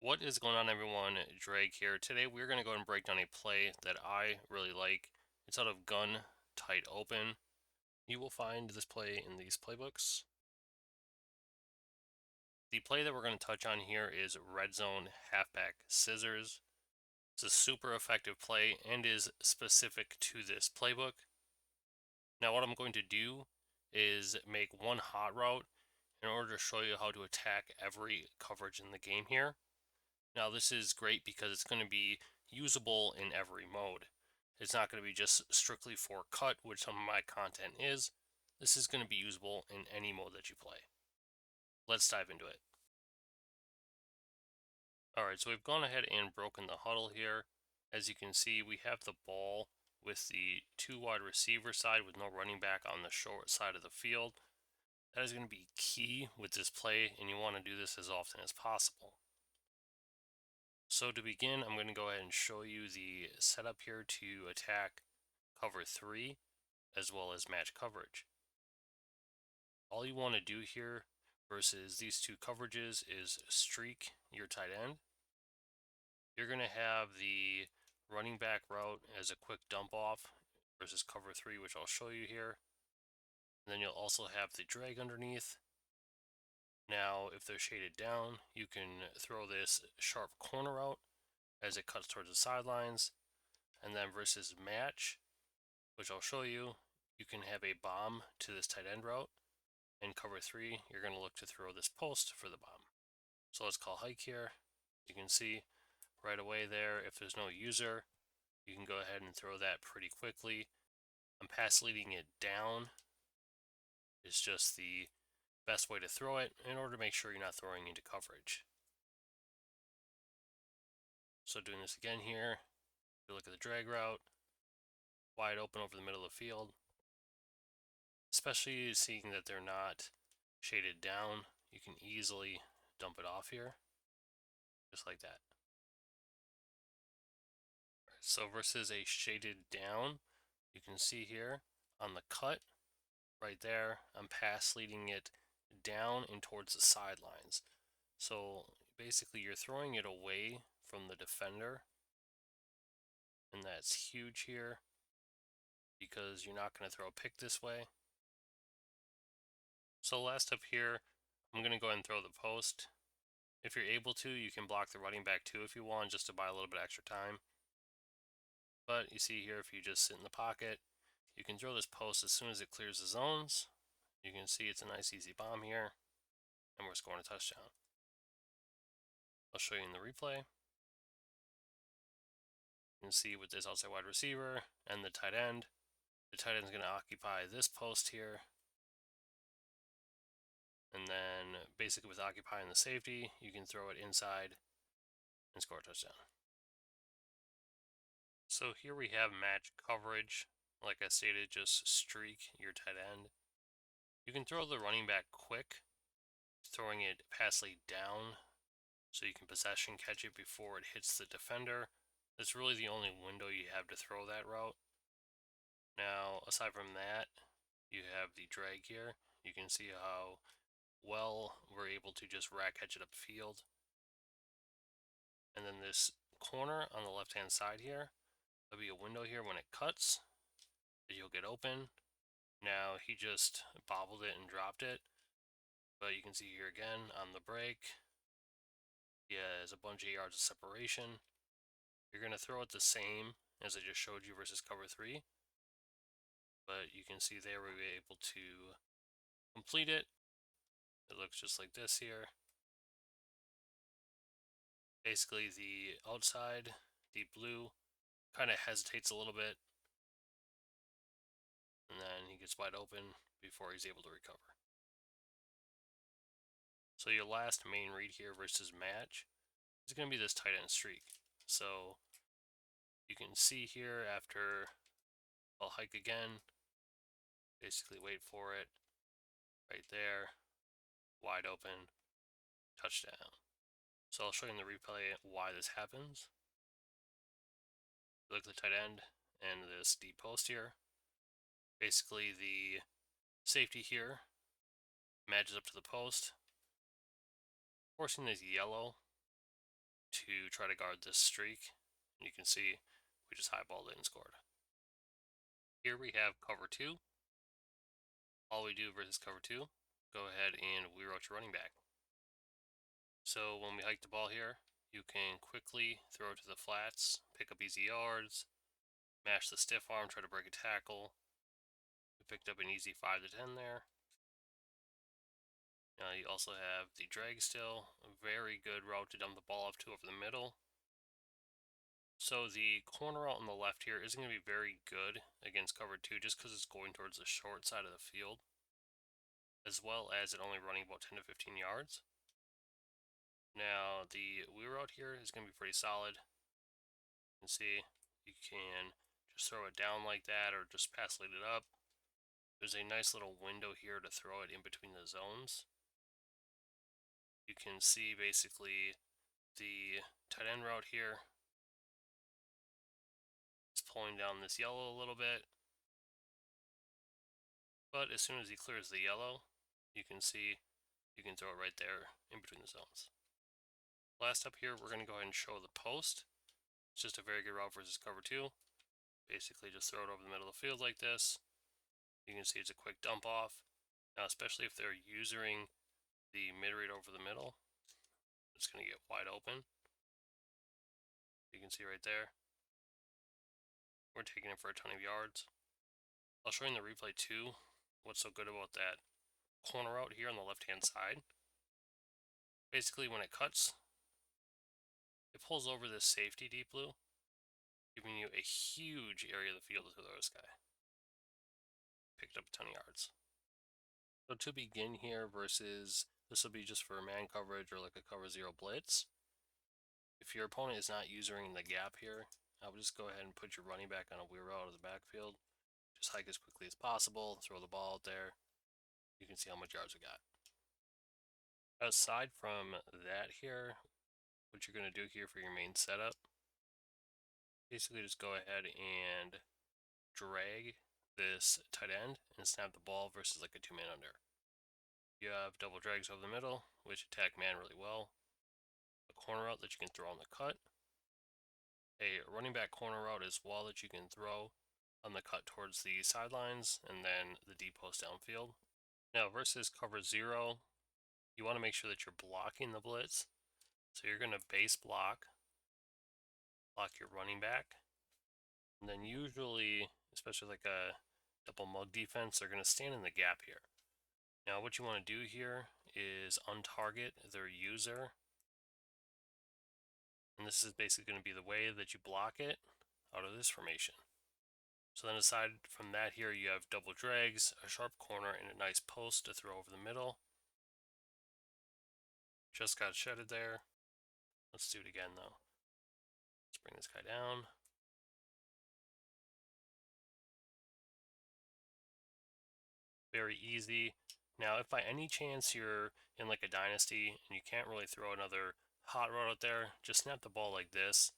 What is going on, everyone? Drake here. Today we're going to go and break down a play that I really like. It's out of Gun Tight Open. You will find this play in these playbooks. The play that we're going to touch on here is Red Zone Halfback Scissors. It's a super effective play and is specific to this playbook. Now what I'm going to do is make one hot route in order to show you how to attack every coverage in the game here. Now this is great because it's going to be usable in every mode. It's not going to be just strictly for cut, which some of my content is. This is going to be usable in any mode that you play. Let's dive into it. Alright, so we've gone ahead and broken the huddle here. As you can see, we have the ball with the two wide receiver side with no running back on the short side of the field. That is going to be key with this play, and you want to do this as often as possible. So to begin, I'm going to go ahead and show you the setup here to attack cover 3 as well as match coverage. All you want to do here versus these two coverages is streak your tight end. You're going to have the running back route as a quick dump off versus cover 3, which I'll show you here. And then you'll also have the drag underneath. Now, if they're shaded down, you can throw this sharp corner out as it cuts towards the sidelines. And then versus match, which I'll show you, you can have a bomb to this tight end route. In cover 3, you're going to look to throw this post for the bomb. So let's call hike here. You can see right away there, if there's no user, you can go ahead and throw that pretty quickly. I'm pass leading it down is just the best way to throw it in order to make sure you're not throwing into coverage. So doing this again here, you look at the drag route, wide open over the middle of the field. Especially seeing that they're not shaded down, you can easily dump it off here, just like that. So versus a shaded down, you can see here on the cut, right there, I'm pass leading it down and towards the sidelines. So basically you're throwing it away from the defender, and that's huge here because you're not going to throw a pick this way. So last up here, I'm going to go ahead and throw the post. If you're able to, you can block the running back too if you want, just to buy a little bit extra time. But you see here, if you just sit in the pocket, you can throw this post as soon as it clears the zones. You can see it's a nice easy bomb here, and we're scoring a touchdown. I'll show you in the replay. You can see with this outside wide receiver and the tight end is going to occupy this post here. And then basically with occupying the safety, you can throw it inside and score a touchdown. So here we have match coverage. Like I stated, just streak your tight end. You can throw the running back quick, throwing it pass lead down so you can possession catch it before it hits the defender. That's really the only window you have to throw that route. Now, aside from that, you have the drag here. You can see how well we're able to just rack catch it upfield. And then this corner on the left-hand side here, there'll be a window here when it cuts that you'll get open. Now, he just bobbled it and dropped it. But you can see here again on the break, he has a bunch of yards of separation. You're going to throw it the same as I just showed you versus cover 3. But you can see there we were able to complete it. It looks just like this here. Basically the outside, deep blue, kind of hesitates a little bit. And then he gets wide open before he's able to recover. So your last main read here versus match is going to be this tight end streak. So you can see here after I'll hike again, basically wait for it, right there, wide open, touchdown. So I'll show you in the replay why this happens. Look at the tight end and this deep post here. Basically the safety here matches up to the post, forcing this yellow to try to guard this streak. And you can see we just highballed it and scored. Here we have cover 2. All we do versus cover 2, go ahead and wheel out your running back. So when we hike the ball here, you can quickly throw it to the flats, pick up easy yards, mash the stiff arm, try to break a tackle. We picked up an easy 5 to 10 there. Now you also have the drag still, a very good route to dump the ball off to over the middle. So the corner route on the left here isn't going to be very good against cover 2 just because it's going towards the short side of the field, as well as it only running about 10 to 15 yards. Now the wheel route here is going to be pretty solid. You can see you can just throw it down like that or just pass lead it up. There's a nice little window here to throw it in between the zones. You can see basically the tight end route here is pulling down this yellow a little bit. But as soon as he clears the yellow, you can see you can throw it right there in between the zones. Last up here, we're going to go ahead and show the post. It's just a very good route versus cover 2. Basically just throw it over the middle of the field like this. You can see it's a quick dump off. Now, especially if they're using the mid read over the middle, it's going to get wide open. You can see right there. We're taking it for a ton of yards. I'll show you in the replay too what's so good about that corner route here on the left hand side. Basically when it cuts, it pulls over this safety deep blue, giving you a huge area of the field to throw this guy. Picked up a ton of yards. So to begin here versus, this will be just for man coverage or like a cover 0 blitz. If your opponent is not using the gap here, I would just go ahead and put your running back on a wheel route of the backfield. Just hike as quickly as possible, throw the ball out there. You can see how much yards we got. Aside from that here, what you're going to do here for your main setup, basically just go ahead and drag this tight end and snap the ball versus like a 2-man under. You have double drags over the middle, which attack man really well. A corner route that you can throw on the cut. A running back corner route as well that you can throw on the cut towards the sidelines, and then the deep post downfield. Now versus cover 0, you want to make sure that you're blocking the blitz. So you're going to base block your running back, and then usually, especially like a double mug defense, they're going to stand in the gap here. Now what you want to do here is untarget their user, and this is basically going to be the way that you block it out of this formation. So then aside from that here, you have double drags, a sharp corner, and a nice post to throw over the middle. Just got shedded there. Let's do it again though. Let's bring this guy down. Very easy. Now, if by any chance you're in like a dynasty and you can't really throw another hot route out there, just snap the ball like this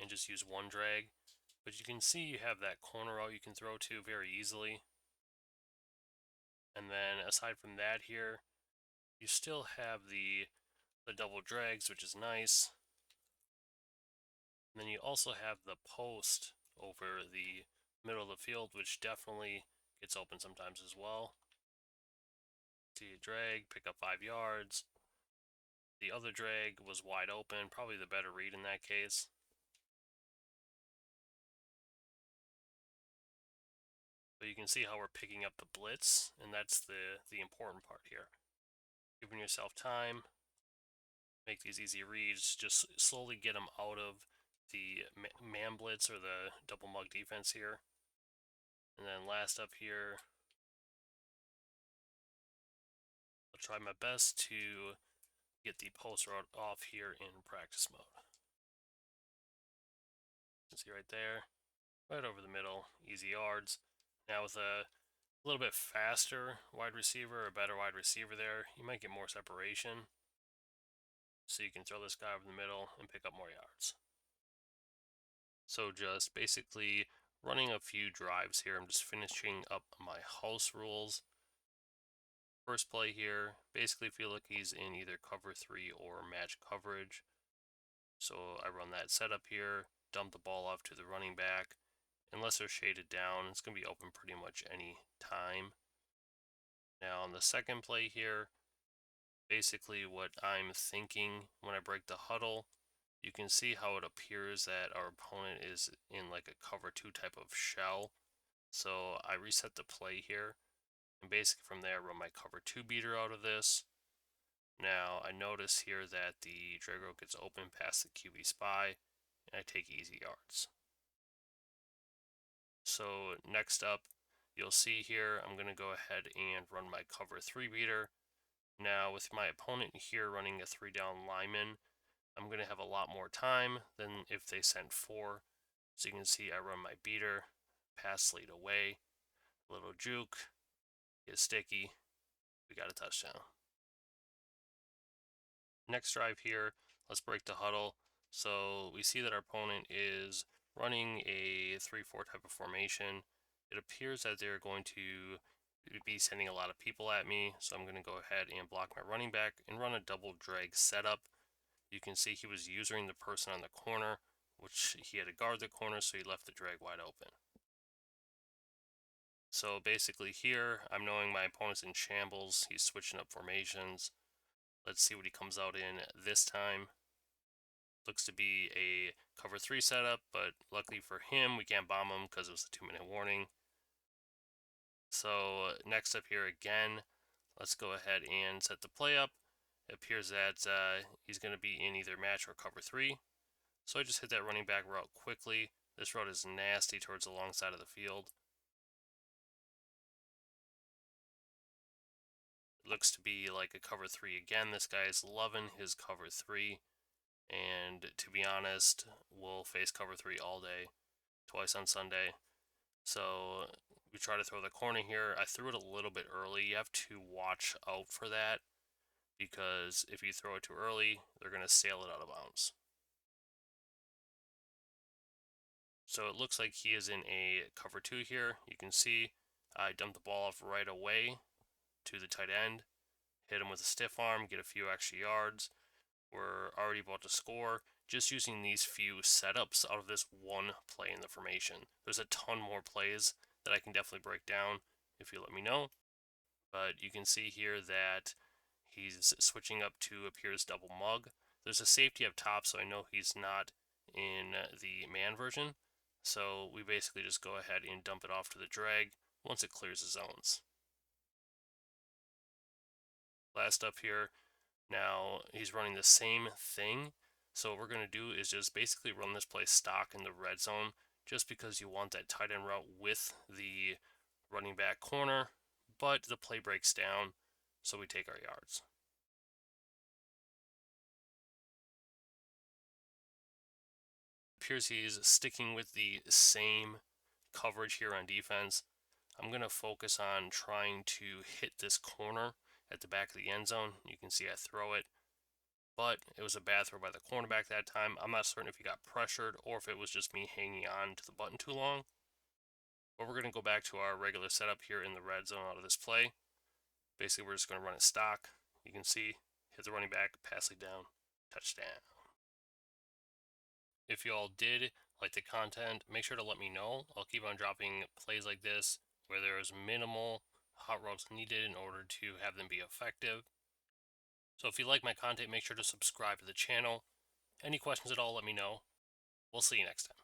and just use one drag. But you can see you have that corner route you can throw to very easily. And then aside from that here, you still have the double drags, which is nice. And then you also have the post over the middle of the field, which definitely gets open sometimes as well. See a drag, pick up 5 yards. The other drag was wide open, probably the better read in that case. But you can see how we're picking up the blitz, and that's the important part here. Giving yourself time, make these easy reads, just slowly get them out of the man blitz or the double mug defense here. And then last up here, I'll try my best to get the post route off here in practice mode. You can see right there, right over the middle, easy yards. Now with a little bit faster wide receiver, a better wide receiver there, you might get more separation. So you can throw this guy over the middle and pick up more yards. So just basically running a few drives here. I'm just finishing up my house rules. First play here, basically feel like he's in either cover 3 or match coverage. So I run that setup here, dump the ball off to the running back. Unless they're shaded down, it's going to be open pretty much any time. Now on the second play here, basically what I'm thinking when I break the huddle, you can see how it appears that our opponent is in like a cover 2 type of shell. So I reset the play here, and basically from there I run my cover 2 beater out of this. Now I notice here that the Drago gets open past the QB spy, and I take easy yards. So next up, you'll see here, I'm going to go ahead and run my cover 3 beater. Now with my opponent here running a 3 down lineman, I'm going to have a lot more time than if they sent 4. So you can see I run my beater, pass lead away, little juke, get sticky, we got a touchdown. Next drive here, let's break the huddle. So we see that our opponent is running a 3-4 type of formation. It appears that they're going to be sending a lot of people at me, so I'm going to go ahead and block my running back and run a double drag setup. You can see he was using the person on the corner, which he had to guard the corner, so he left the drag wide open. So basically here, I'm knowing my opponent's in shambles, he's switching up formations. Let's see what he comes out in this time. Looks to be a cover 3 setup, but luckily for him, we can't bomb him because it was a 2-minute warning. So next up here again, let's go ahead and set the play up. It appears that he's going to be in either match or cover 3. So I just hit that running back route quickly. This route is nasty towards the long side of the field. It looks to be like a cover 3 again. This guy is loving his cover 3. And to be honest, we'll face cover 3 all day, twice on Sunday. So we try to throw the corner here. I threw it a little bit early. You have to watch out for that, because if you throw it too early, they're going to sail it out of bounds. So it looks like he is in a cover 2 here. You can see I dumped the ball off right away to the tight end, hit him with a stiff arm, get a few extra yards. We're already about to score just using these few setups out of this one play in the formation. There's a ton more plays that I can definitely break down if you let me know. But you can see here that he's switching up to appears double mug. There's a safety up top, so I know he's not in the man version. So we basically just go ahead and dump it off to the drag once it clears the zones. Last up here, now he's running the same thing. So what we're going to do is just basically run this play stock in the red zone, just because you want that tight end route with the running back corner, but the play breaks down, so we take our yards. Appears he's sticking with the same coverage here on defense. I'm going to focus on trying to hit this corner at the back of the end zone. You can see I throw it, but it was a bad throw by the cornerback that time. I'm not certain if he got pressured or if it was just me hanging on to the button too long. But we're going to go back to our regular setup here in the red zone out of this play. Basically, we're just going to run it stock. You can see, hit the running back, pass it down, touchdown. If you all did like the content, make sure to let me know. I'll keep on dropping plays like this where there is minimal hot routes needed in order to have them be effective. So if you like my content, make sure to subscribe to the channel. Any questions at all, let me know. We'll see you next time.